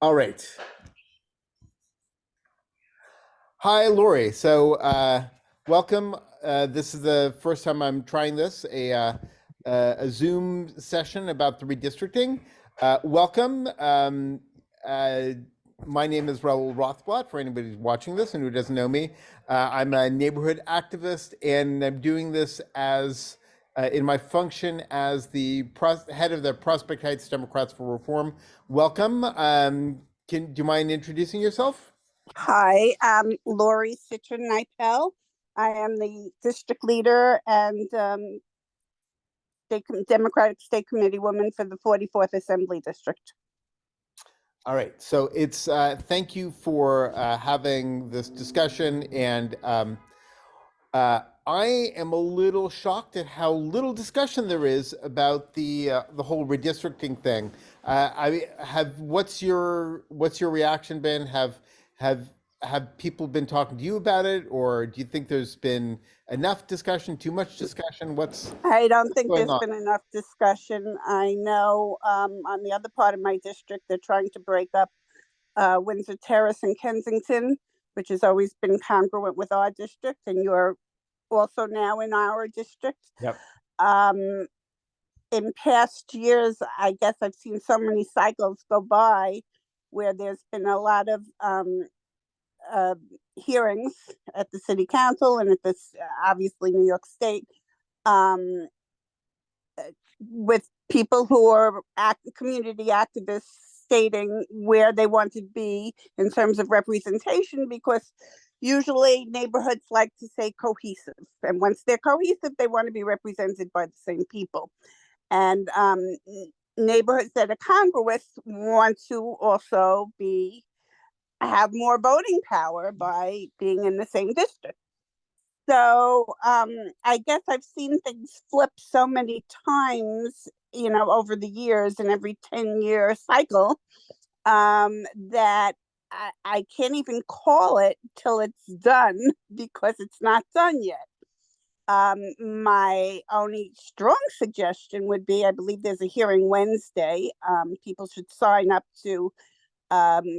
All right. Hi, Lori. Welcome. This is the first time I'm trying this, a Zoom session about the redistricting. Welcome. My name is Raul Rothblatt, for anybody who's watching this and who doesn't know me. I'm a neighborhood activist, and I'm doing this as in my function as the head of the Prospect Heights Democrats for Reform. Welcome. Do you mind introducing yourself? Hi, I'm Lori Citron Knipel. I am the district leader and Democratic State Committee woman for the 44th Assembly District. All right, so it's thank you for having this discussion, and I am a little shocked at how little discussion there is about the whole redistricting thing. What's your reaction been? Have people been talking to you about it, or do you think there's been enough discussion, too much discussion? I don't think going there's on? been enough discussion. I know on the other part of my district, they're trying to break up Windsor Terrace and Kensington, which has always been congruent with our district, and you're also now in our district. Yep. In past years, I guess I've seen so many cycles go by where there's been a lot of hearings at the city council and at this obviously New York State um, with people who are community activists stating where they want to be in terms of representation, because usually neighborhoods like to say cohesive, and once they're cohesive they want to be represented by the same people, and neighborhoods that are congruous want to also have more voting power by being in the same district. So I guess I've seen things flip so many times, over the years, in every 10-year cycle, that I can't even call it till it's done, because it's not done yet. My only strong suggestion would be, I believe there's a hearing Wednesday. People should sign up to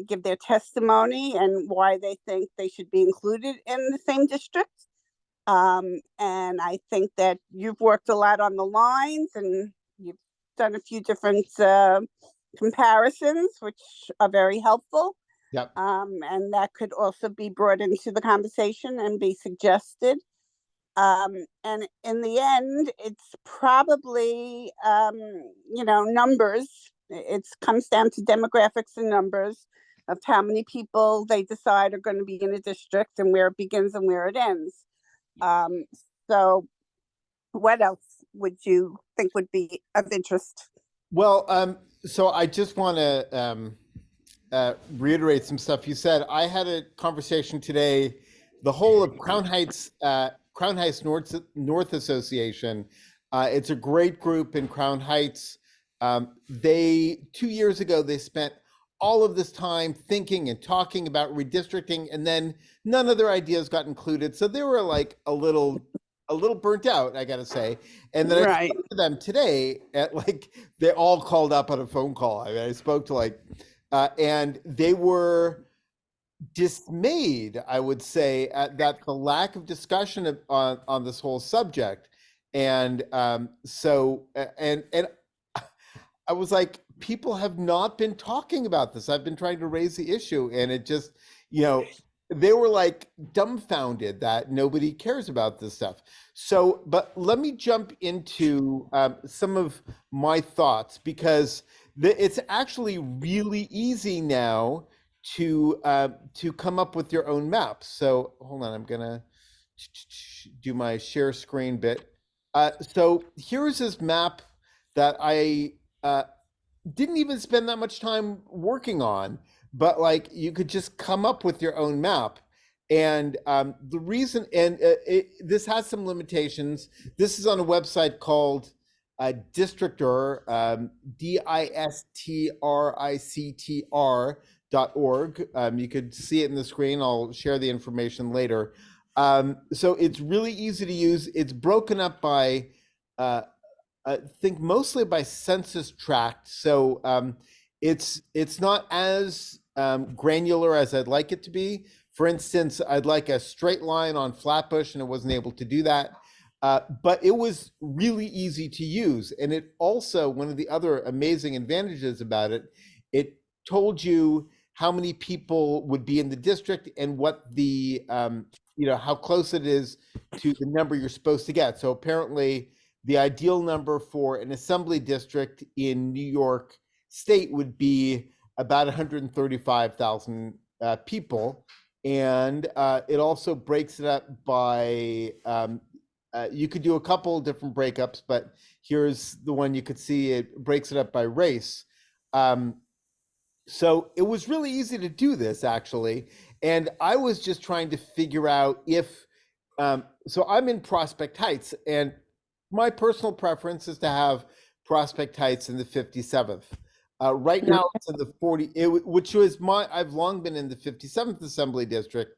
give their testimony and why they think they should be included in the same district. And I think that you've worked a lot on the lines, and you've done a few different comparisons, which are very helpful. Yep. And that could also be brought into the conversation and be suggested. And in the end, it's probably, numbers. It comes down to demographics and numbers of how many people they decide are going to be in a district, and where it begins and where it ends. So what else would you think would be of interest? Well, so I just want to reiterate some stuff you said. I had a conversation today. The whole of Crown Heights North Association. It's a great group in Crown Heights. 2 years ago, they spent all of this time thinking and talking about redistricting, and then none of their ideas got included. So they were like a little burnt out, I gotta say. And then I spoke to them today they all called up on a phone call. I spoke to and they were dismayed, I would say, at that the lack of discussion on this whole subject. And I was like, people have not been talking about this. I've been trying to raise the issue, and it just, they were like dumbfounded that nobody cares about this stuff. So, but let me jump into some of my thoughts, because it's actually really easy now to come up with your own maps. So hold on, I'm gonna do my share screen bit. So here's this map that I didn't even spend that much time working on, but you could just come up with your own map. And the reason, and this has some limitations. This is on a website called Districtor, districtr.org. You could see it in the screen. I'll share the information later. So it's really easy to use. It's broken up by I think mostly by census tract. So It's not as granular as I'd like it to be. For instance, I'd like a straight line on Flatbush, and it wasn't able to do that. But it was really easy to use, and it also, one of the other amazing advantages about it, it told you how many people would be in the district and what the how close it is to the number you're supposed to get. So apparently, the ideal number for an assembly district in New York State would be about 135,000 people, and it also breaks it up by. You could do a couple different breakups, but here's the one you could see. It breaks it up by race. So it was really easy to do this, actually. And I was just trying to figure out if, so I'm in Prospect Heights, and my personal preference is to have Prospect Heights in the 57th. Right now it's in the 40, which was I've long been in the 57th Assembly District,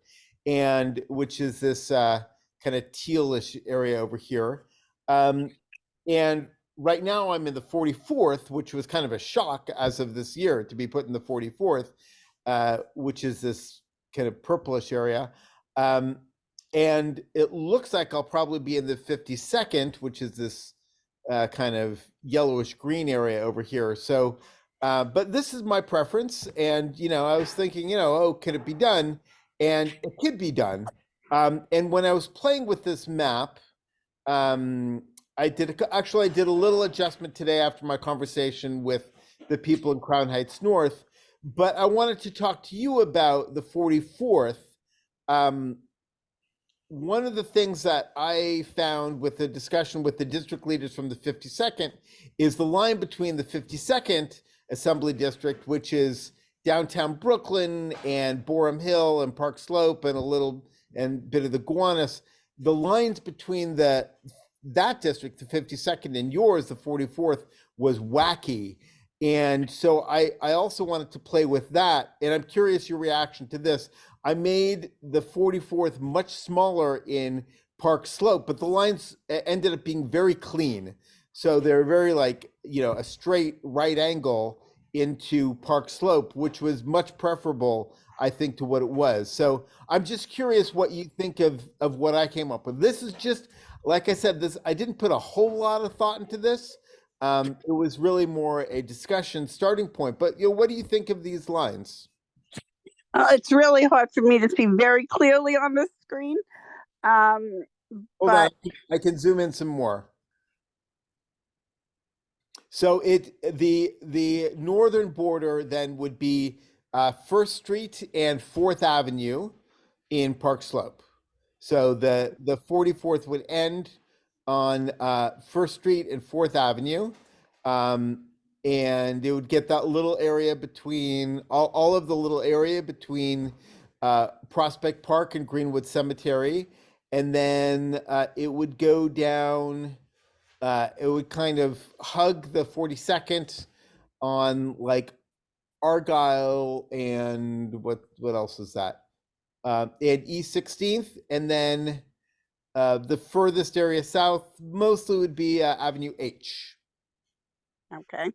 and which is this kind of tealish area over here. And right now I'm in the 44th, which was kind of a shock as of this year to be put in the 44th, which is this kind of purplish area. And it looks like I'll probably be in the 52nd, which is this kind of yellowish green area over here. So, but this is my preference. And, I was thinking, oh, could it be done? And it could be done. And when I was playing with this map, I did a little adjustment today after my conversation with the people in Crown Heights North, but I wanted to talk to you about the 44th. One of the things that I found with the discussion with the district leaders from the 52nd is the line between the 52nd Assembly District, which is downtown Brooklyn and Boerum Hill and Park Slope and bit of the Gowanus. The lines between that district, the 52nd, and yours, the 44th, was wacky. And so I also wanted to play with that. And I'm curious your reaction to this. I made the 44th much smaller in Park Slope, but the lines ended up being very clean. So they're very a straight right angle into Park Slope, which was much preferable, I think, to what it was. So I'm just curious what you think of what I came up with. This is just, like I said, I didn't put a whole lot of thought into this. It was really more a discussion starting point. But what do you think of these lines? It's really hard for me to see very clearly on the screen. Hold on, I can zoom in some more. So the northern border then would be First Street and 4th Avenue in Park Slope. So the 44th would end on First Street and 4th Avenue. And it would get that little area between all of the little area between Prospect Park and Greenwood Cemetery. And then it would go down, it would kind of hug the 42nd on Argyle and what else is that? And East 16th. And then the furthest area south mostly would be Avenue H. Okay.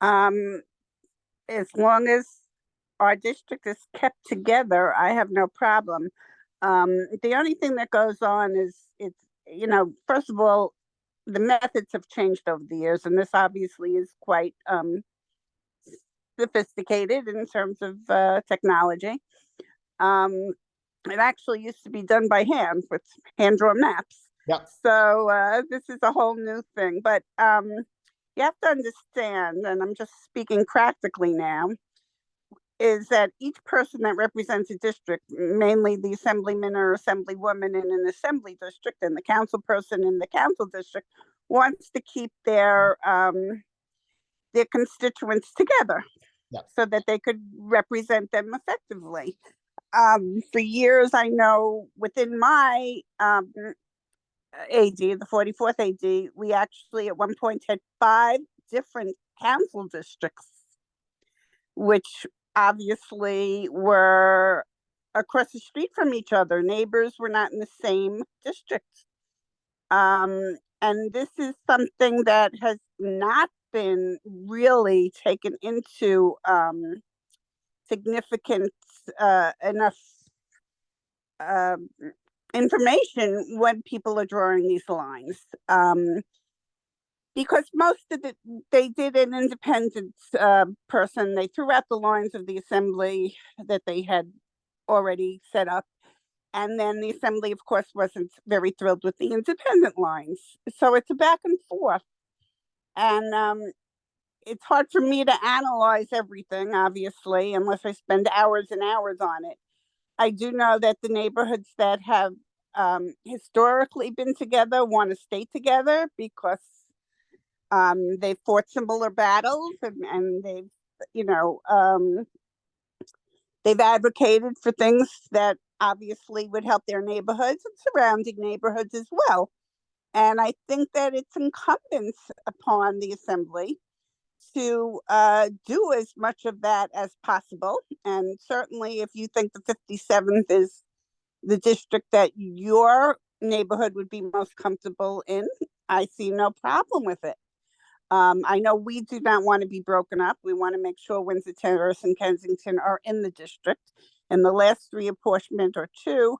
As long as our district is kept together, I have no problem. The only thing that goes on is first of all, the methods have changed over the years, and this obviously is quite sophisticated in terms of technology. It actually used to be done by hand with hand-drawn maps. Yeah. So this is a whole new thing, but you have to understand, and I'm just speaking practically now, is that each person that represents a district, mainly the assemblyman or assemblywoman in an assembly district and the council person in the council district, wants to keep their constituents together. Yeah. So that they could represent them effectively. For years, I know within my AD, the 44th AD, we actually at one point had 5 different council districts, which obviously were across the street from each other. Neighbors were not in the same district. And this is something that has not been really taken into significant enough um information when people are drawing these lines. Because most of they did an independent person. They threw out the lines of the assembly that they had already set up. And then the assembly, of course, wasn't very thrilled with the independent lines. So it's a back and forth. And it's hard for me to analyze everything, obviously, unless I spend hours and hours on it. I do know that the neighborhoods that have historically been together want to stay together because they've fought similar battles, and they've, you know, they've advocated for things that obviously would help their neighborhoods and surrounding neighborhoods as well. And I think that it's incumbent upon the assembly to do as much of that as possible. And certainly, if you think the 57th is the district that your neighborhood would be most comfortable in, I see no problem with it. I know we do not want to be broken up. We want to make sure Windsor Terrace and Kensington are in the district. In the last reapportionment or two,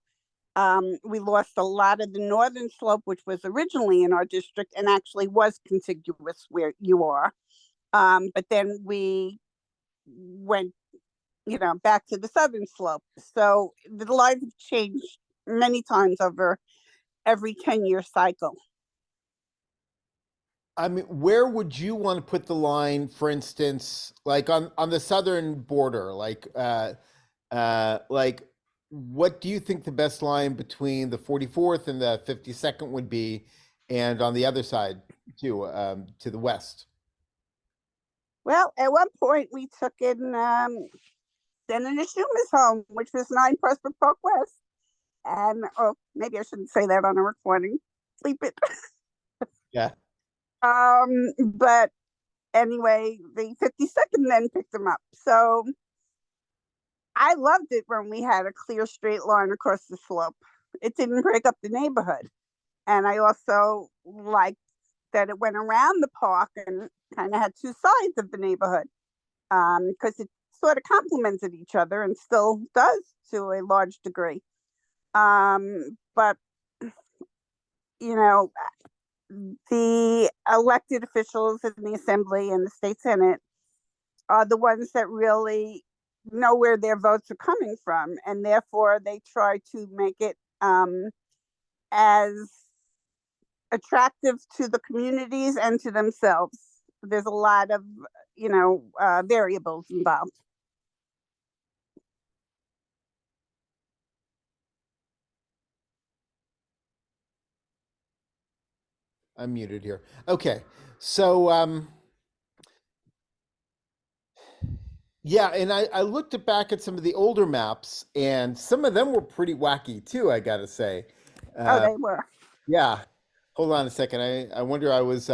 we lost a lot of the northern slope, which was originally in our district and actually was contiguous where you are. But then we went, back to the southern slope. So the lines have changed many times over every 10-year cycle. I mean, where would you want to put the line, for instance, like on the southern border? Like what do you think the best line between the 44th and the 52nd would be, and on the other side too, to the west? Well, at one point we took in Senator Schumer's home, which was 9 Prospect Park West, and maybe I shouldn't say that on a recording. Sleep it. Yeah. But anyway, the 52nd then picked them up. So I loved it when we had a clear straight line across the slope. It didn't break up the neighborhood. And I also liked that it went around the park and kind of had two sides of the neighborhood, because it sort of complemented each other and still does to a large degree. But, the elected officials in the assembly and the state senate are the ones that really know where their votes are coming from, and therefore they try to make it as attractive to the communities and to themselves. There's a lot of variables involved. I'm muted here. Okay. So yeah, and I looked back at some of the older maps, and some of them were pretty wacky too, I gotta say. They were. Yeah. Hold on a second. I wonder, I was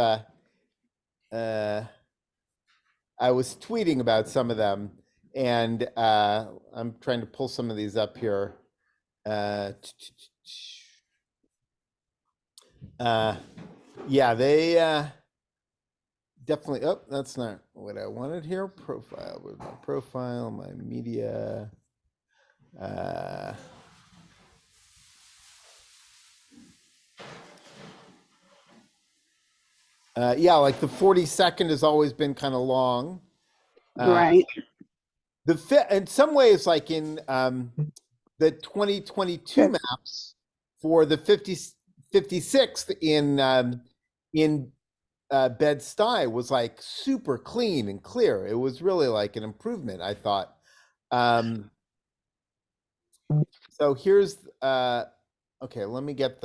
tweeting about some of them, and I'm trying to pull some of these up here. Yeah, they definitely. Oh, that's not what I wanted here. Profile, with my profile, my media. Yeah, like the 42nd has always been kind of long. Right. In some ways, like in the 2022 maps for the 56th in Bed-Stuy was like super clean and clear. It was really like an improvement, I thought. So here's okay, let me get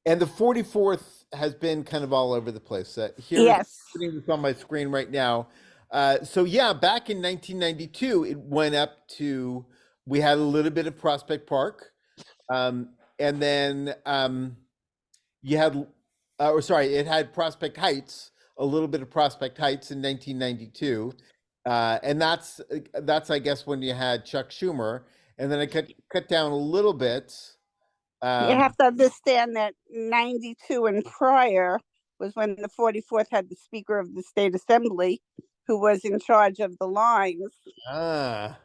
and the 44th has been kind of all over the place. Yes. Putting this on my screen right now. So yeah, back in 1992, it went up to, we had a little bit of Prospect Park. And then you had, it had Prospect Heights, a little bit of Prospect Heights in 1992. And that's, I guess, when you had Chuck Schumer. And then it cut down a little bit. You have to understand that 92 and prior was when the 44th had the Speaker of the State Assembly, who was in charge of the lines. Ah.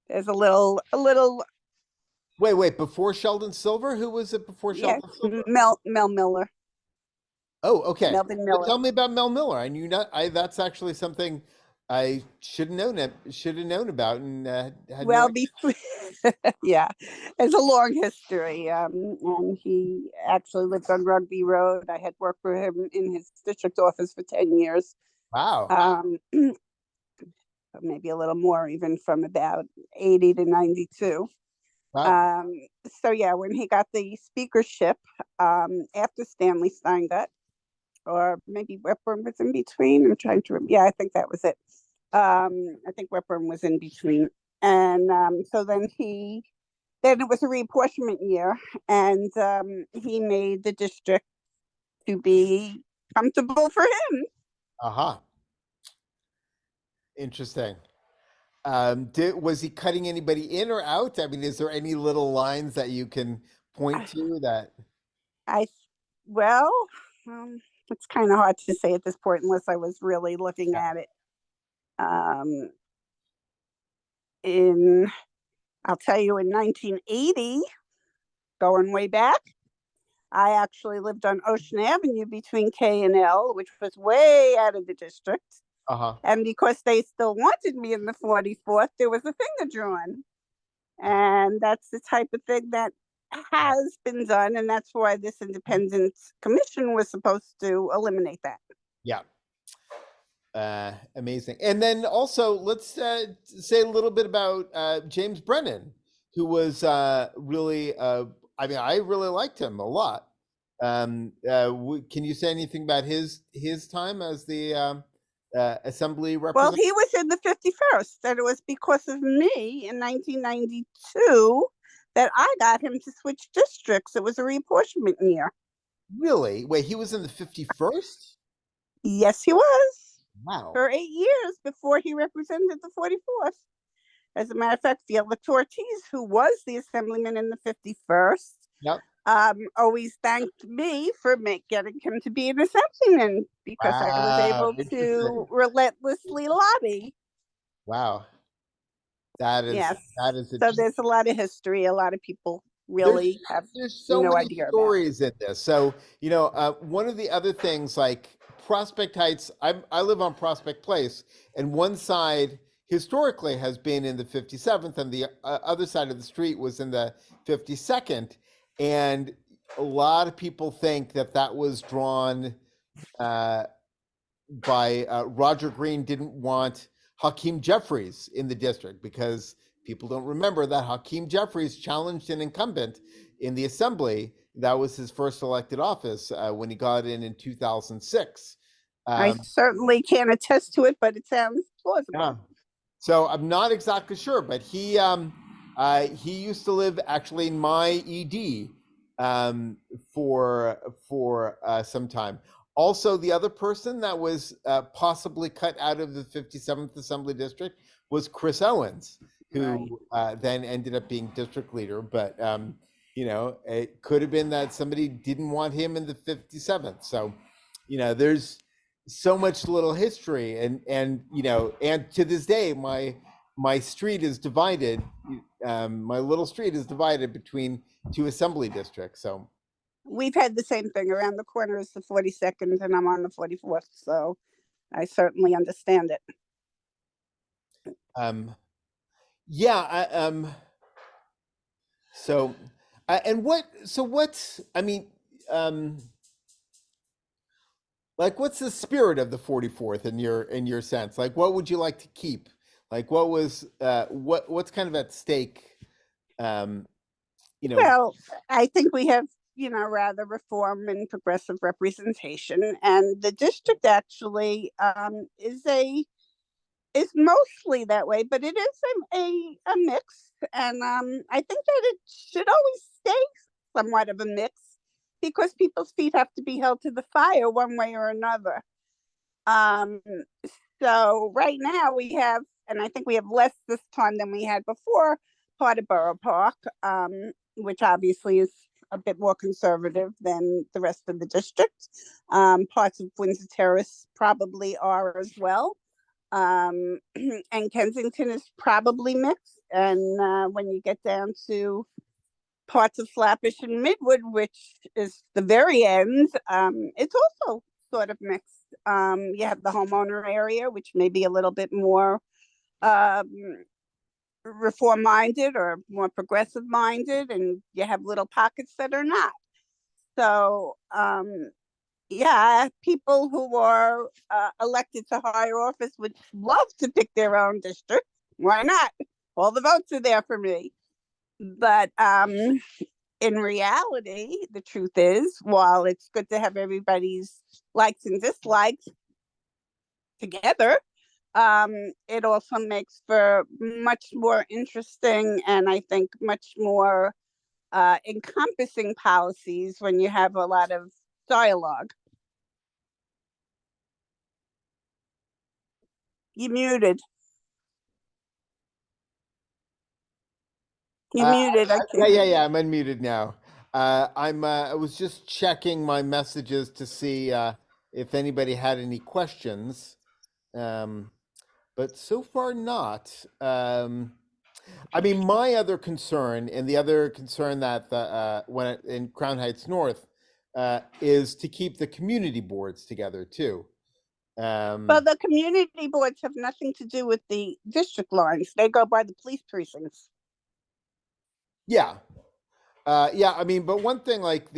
There's a little. Wait, before Sheldon Silver? Who was it before Yes, Sheldon Silver? Mel Miller. Oh, okay. Melvin But Miller. tell me about Mel Miller. I knew not. That's actually something I should have known. Should have known about, and had no Well, idea. yeah, it's a long history. And he actually lived on Rugby Road. I had worked for him in his district office for 10 years. Wow. Maybe a little more, even from about 80 to 92. Wow. So yeah, when he got the speakership, after Stanley Stein got, or maybe Whitburn was in between. I'm trying to remember. Yeah, I think that was it. I think Whitburn was in between. And so then it was a reapportionment year, and he made the district to be comfortable for him. Aha. Interesting. Was he cutting anybody in or out? I mean, is there any little lines that you can point to that? Well, it's kind of hard to say at this point unless I was really looking at it. I'll tell you, in 1980, going way back, I actually lived on Ocean Avenue between K and L, which was way out of the district. Uh-huh. And because they still wanted me in the 44th, there was a finger drawn. And that's the type of thing that has been done. And that's why this independent commission was supposed to eliminate that. Yeah. Amazing. And then also, let's say a little bit about James Brennan, who was really, I mean, I really liked him a lot. Can you say anything about his time as the assembly Well, representative? he was in the 51st, and it was because of me in 1992 that I got him to switch districts. It was a reapportionment year. Really? Wait, he was in the 51st? Yes, he was. Wow. For 8 years before he represented the 44th. As a matter of fact, Felix Ortiz, who was the assemblyman in the 51st, Yep. always thanked me for getting him to be an assemblyman because I was able to relentlessly lobby. Wow. That is Yes. that is So there's a lot of history. A lot of people really have there's so no many idea about. stories in this. So, one of the other things, like Prospect Heights, I live on Prospect Place, and one side historically has been in the 57th, and the other side of the street was in the 52nd. And a lot of people think that was drawn by Roger Green didn't want Hakeem Jeffries in the district, because people don't remember that Hakeem Jeffries challenged an incumbent in the assembly. That was his first elected office when he got in 2006. I certainly can't attest to it, but it sounds plausible. Yeah. So I'm not exactly sure, but he used to live actually in my ED for some time. Also, the other person that was possibly cut out of the 57th Assembly District was Chris Owens, who then ended up being district leader. But, it could have been that somebody didn't want him in the 57th. So, there's so much little history. And to this day, my street is divided. My little street is divided between two assembly districts. So we've had the same thing. Around the corner is the 42nd, and I'm on the 44th, so I certainly understand it. So what's, I mean, like, what's the spirit of the 44th in your sense? Like, what would you like to keep? Like, what's kind of at stake? Well, I think we have, rather reform and progressive representation, and the district actually is mostly that way, but it is a mix, and I think that it should always stay somewhat of a mix because people's feet have to be held to the fire one way or another. So right now we have, and I think we have less this time than we had before, part of Borough Park, which obviously is a bit more conservative than the rest of the district. Parts of Windsor Terrace probably are as well. And Kensington is probably mixed. And when you get down to parts of Flatbush and Midwood, which is the very end, it's also sort of mixed. You have the homeowner area, which may be a little bit more reform minded or more progressive minded, and you have little pockets that are not. So, yeah, people who are elected to higher office would love to pick their own district. Why not? All the votes are there for me. But in reality, the truth is, while it's good to have everybody's likes and dislikes together, it also makes for much more interesting and I think much more encompassing policies when you have a lot of dialogue. You muted. You muted. I can't. Yeah. I'm unmuted now. I was just checking my messages to see if anybody had any questions, but so far not. I mean, my other concern, and the other concern that in Crown Heights North, is to keep the community boards together too. Well, the community boards have nothing to do with the district lines. They go by the police precincts. Yeah. Yeah, I mean, but one thing like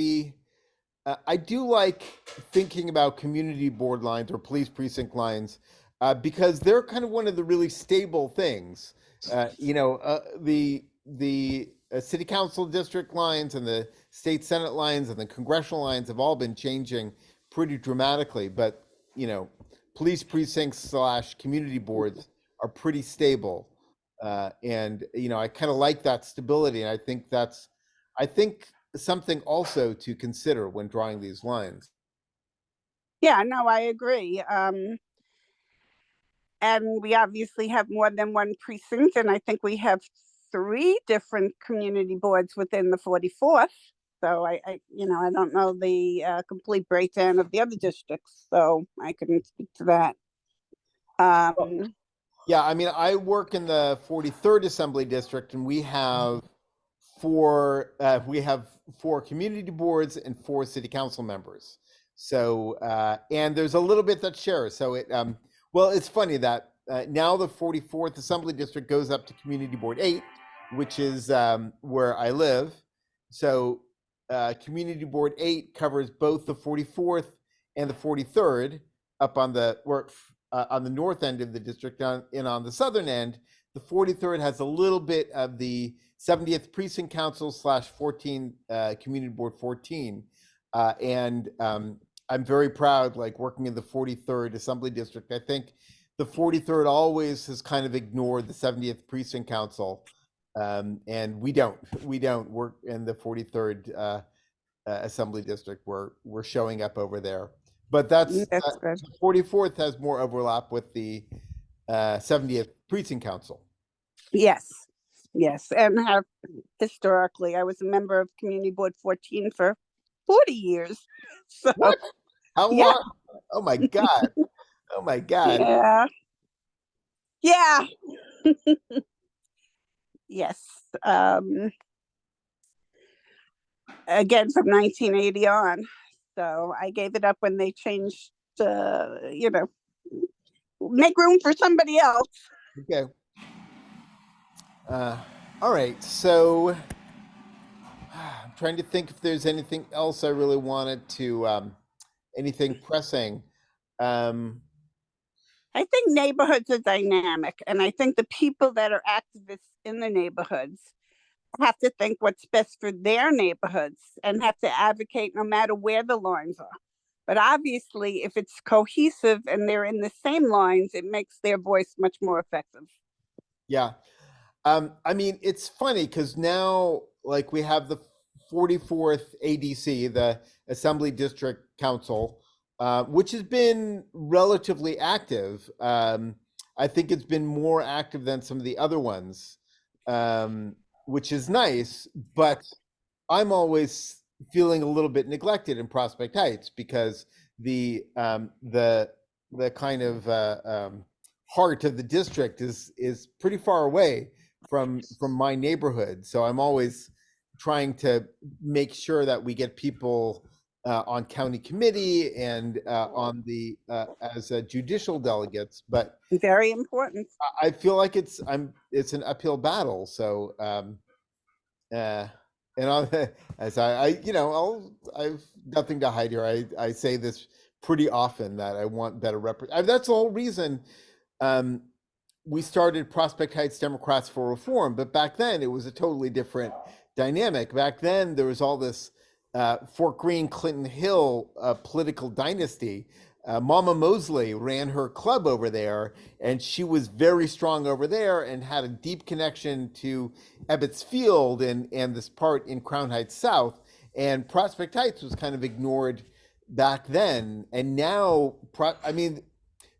I do like thinking about community board lines or police precinct lines because they're kind of one of the really stable things. The city council district lines and the state senate lines and the congressional lines have all been changing pretty dramatically, but police precincts / community boards are pretty stable. And I kind of like that stability, and I think something also to consider when drawing these lines. Yeah, no, I agree. And we obviously have more than one precinct, and I think we have 3 different community boards within the 44th. So I don't know the complete breakdown of the other districts, so I couldn't speak to that. Yeah, I mean, I work in the 43rd Assembly District, and we have 4 community boards and 4 city council members. So and there's a little bit that shares. So it's funny that now the 44th Assembly District goes up to Community Board 8, which is where I live. So Community Board 8 covers both the 44th and the 43rd up on the north end of the district. And on the southern end, the 43rd has a little bit of the 70th Precinct Council / 14 Community Board 14. And I'm very proud, like working in the 43rd Assembly District. I think the 43rd always has kind of ignored the 70th Precinct Council. And we don't work in the 43rd Assembly District. We're showing up over there. But that's good. 44th has more overlap with the 70th Precinct Council. Yes, and have historically, I was a member of Community Board 14 for 40 years. So, what? How yeah. long? Oh my God! Oh my God! Yeah. Yes. Again, from 1980 on. So I gave it up when they changed. Make room for somebody else. Okay. All right. So I'm trying to think if there's anything else I really wanted to, anything pressing. I think neighborhoods are dynamic, and I think the people that are activists in the neighborhoods have to think what's best for their neighborhoods and have to advocate no matter where the lines are. But obviously, if it's cohesive and they're in the same lines, it makes their voice much more effective. Yeah. I mean, it's funny because now, like, we have the 44th ADC, the Assembly District Council, which has been relatively active. I think it's been more active than some of the other ones, which is nice. But I'm always feeling a little bit neglected in Prospect Heights because the kind of heart of the district is pretty far away from my neighborhood. So I'm always trying to make sure that we get people on county committee and on the as judicial delegates. But Very important. I feel like it's an uphill battle. So and as I've nothing to hide here. I say this pretty often that I want better that's the whole reason we started Prospect Heights Democrats for Reform. But back then it was a totally different dynamic. Back then there was all this Fort Greene, Clinton Hill political dynasty. Mama Mosley ran her club over there, and she was very strong over there and had a deep connection to Ebbets Field and this part in Crown Heights South. And Prospect Heights was kind of ignored back then. And now,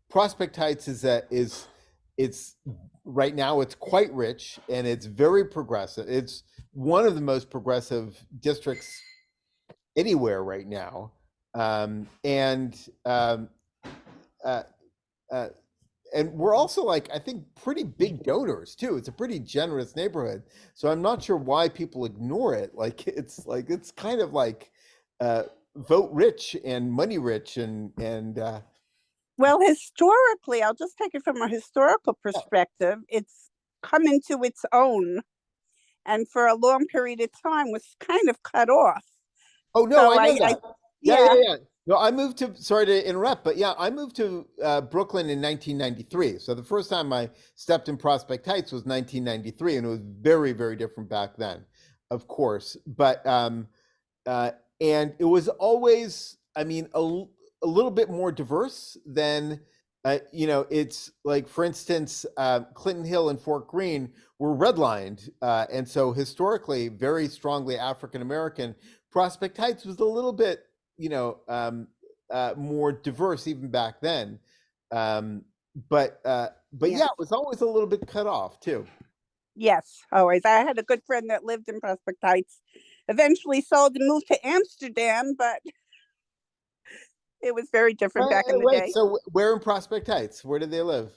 Prospect Heights it's right now it's quite rich and it's very progressive. It's one of the most progressive districts anywhere right now. And we're also I think pretty big donors too. It's a pretty generous neighborhood. So I'm not sure why people ignore it. It's kind of vote rich and money rich and well, historically, I'll just take it from a historical perspective. It's come into its own, and for a long period of time was kind of cut off. Oh no, So I know that. yeah. No, I moved to, sorry to interrupt, but yeah, I moved to Brooklyn in 1993. So the first time I stepped in Prospect Heights was 1993, and it was very, very different back then, of course. But and it was always, a little bit more diverse than, it's for instance, Clinton Hill and Fort Greene were redlined, and so historically very strongly African American. Prospect Heights was a little bit, more diverse even back then. But yeah, it was always a little bit cut off too. Yes, always. I had a good friend that lived in Prospect Heights, eventually sold and moved to Amsterdam, but it was very different back in the day. So where in Prospect Heights? Where did they live?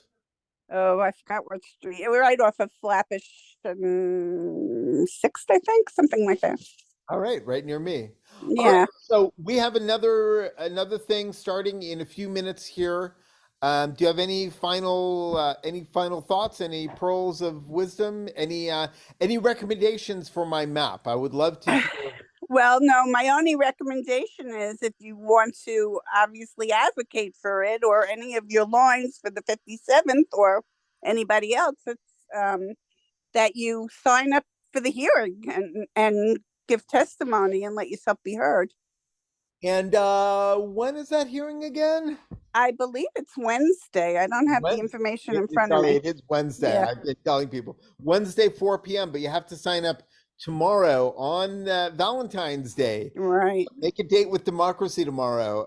Oh, I forgot what street. We're right off of Flatbush and 6th, I think, something like that. All right, right near me. Yeah. All right, so we have another thing starting in a few minutes here. Do you have any final thoughts? Any pearls of wisdom? Any recommendations for my map? I would love to hear. Well, no, my only recommendation is if you want to obviously advocate for it or any of your lines for the 57th or anybody else, it's that you sign up for the hearing and give testimony and let yourself be heard. And when is that hearing again? I believe it's Wednesday. I don't have the information in front of me. It is Wednesday. Yeah. I've been telling people Wednesday, 4 p.m., but you have to sign up tomorrow on Valentine's Day. Right. Make a date with democracy tomorrow.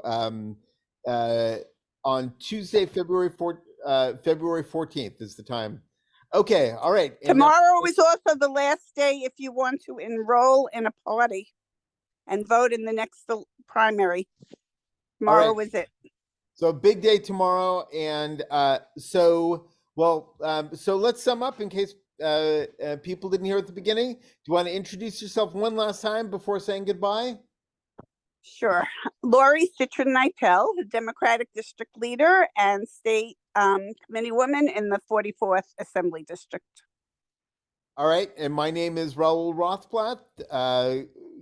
On Tuesday, February 14th is the time. Okay, all right. And tomorrow is also the last day if you want to enroll in a party and vote in the next primary. Tomorrow is it. So a big day tomorrow. And so let's sum up in case people didn't hear at the beginning. Do you want to introduce yourself one last time before saying goodbye? Sure. Lori Citron Knipel, Democratic District Leader and State Committee Woman in the 44th Assembly District. All right. And my name is Raul Rothblatt,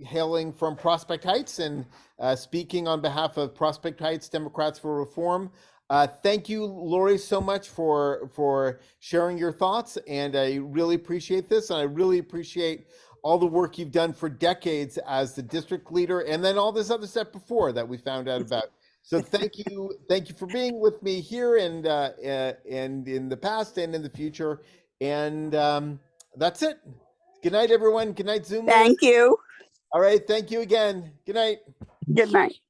hailing from Prospect Heights and speaking on behalf of Prospect Heights Democrats for Reform. Thank you, Lori, so much for sharing your thoughts. And I really appreciate this. And I really appreciate all the work you've done for decades as the district leader and then all this other stuff before that we found out about. So thank you for being with me here and in the past and in the future. And that's it. Good night, everyone. Good night, Zoom. Thank you. All right. Thank you again. Good night. Good night.